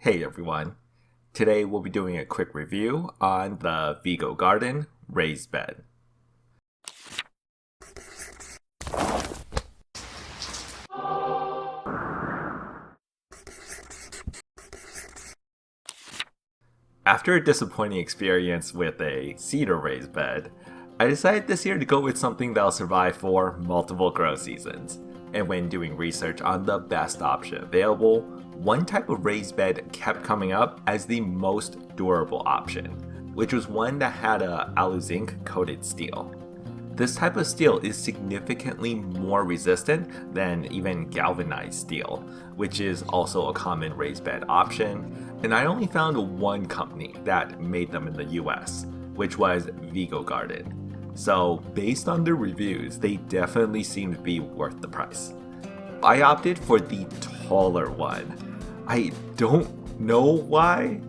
Hey everyone, today we'll be doing a quick review on the Vego Garden raised bed. After a disappointing experience with a cedar raised bed, I decided this year to go with something that'll survive for multiple grow seasons. And when doing research on the best option available, one type of raised bed kept coming up as the most durable option, which was one that had a aluzinc coated steel. This type of steel is significantly more resistant than even galvanized steel, which is also a common raised bed option, and I only found one company that made them in the US, which was Vego Garden. So based on their reviews, they definitely seem to be worth the price. I opted for the taller one. I don't know why.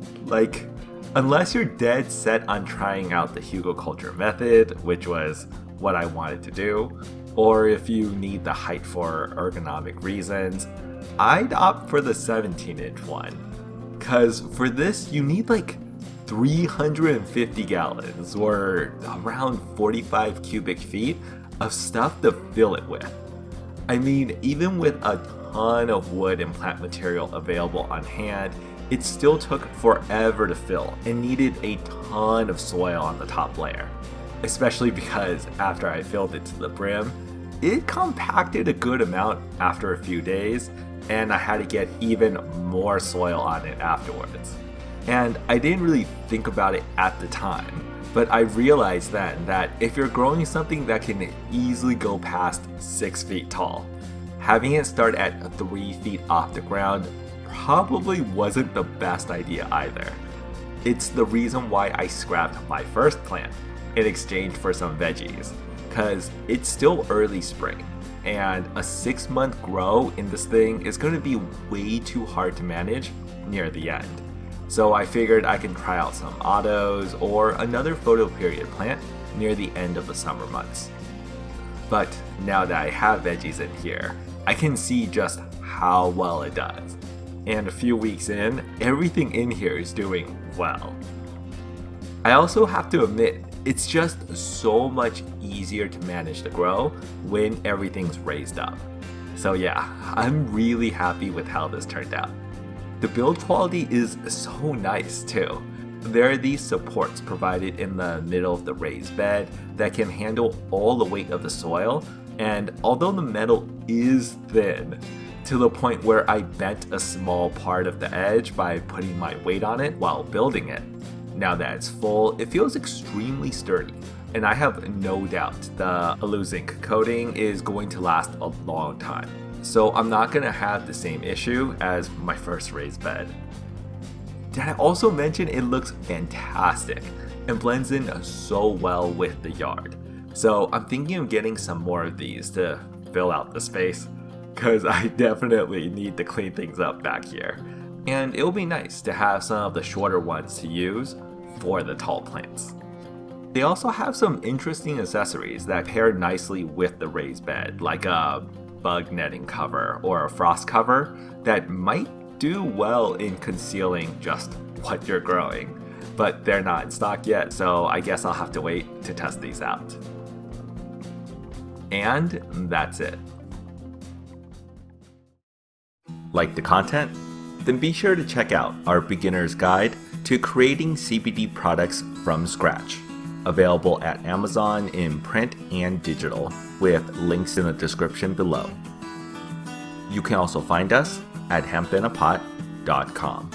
Unless you're dead set on trying out the hugelkultur method, which was what I wanted to do, or if you need the height for ergonomic reasons, I'd opt for the 17-inch one. Cause for this, you need 350 gallons, or around 45 cubic feet of stuff to fill it with. I mean, even with a ton of wood and plant material available on hand, it still took forever to fill and needed a ton of soil on the top layer. Especially because after I filled it to the brim, it compacted a good amount after a few days, and I had to get even more soil on it afterwards. And I didn't really think about it at the time, but I realized then that if you're growing something that can easily go past 6 feet tall, having it start at 3 feet off the ground probably wasn't the best idea either. It's the reason why I scrapped my first plant in exchange for some veggies, cause it's still early spring, and a 6-month grow in this thing is going to be way too hard to manage near the end. So I figured I can try out some autos or another photoperiod plant near the end of the summer months. But now that I have veggies in here, I can see just how well it does. And a few weeks in, everything in here is doing well. I also have to admit, it's just so much easier to manage the grow when everything's raised up. So yeah, I'm really happy with how this turned out. The build quality is so nice too. There are these supports provided in the middle of the raised bed that can handle all the weight of the soil, and although the metal is thin, to the point where I bent a small part of the edge by putting my weight on it while building it, now that it's full, it feels extremely sturdy, and I have no doubt the aluzinc coating is going to last a long time. So I'm not going to have the same issue as my first raised bed. Did I also mention it looks fantastic and blends in so well with the yard. So I'm thinking of getting some more of these to fill out the space, because I definitely need to clean things up back here. And it'll be nice to have some of the shorter ones to use for the tall plants. They also have some interesting accessories that pair nicely with the raised bed, like a bug netting cover or a frost cover that might do well in concealing just what you're growing, but they're not in stock yet, so I guess I'll have to wait to test these out. And that's it. Like the content? Then be sure to check out our beginner's guide to creating CBD products from scratch, available at Amazon in print and digital, with links in the description below. You can also find us at hempinapot.com.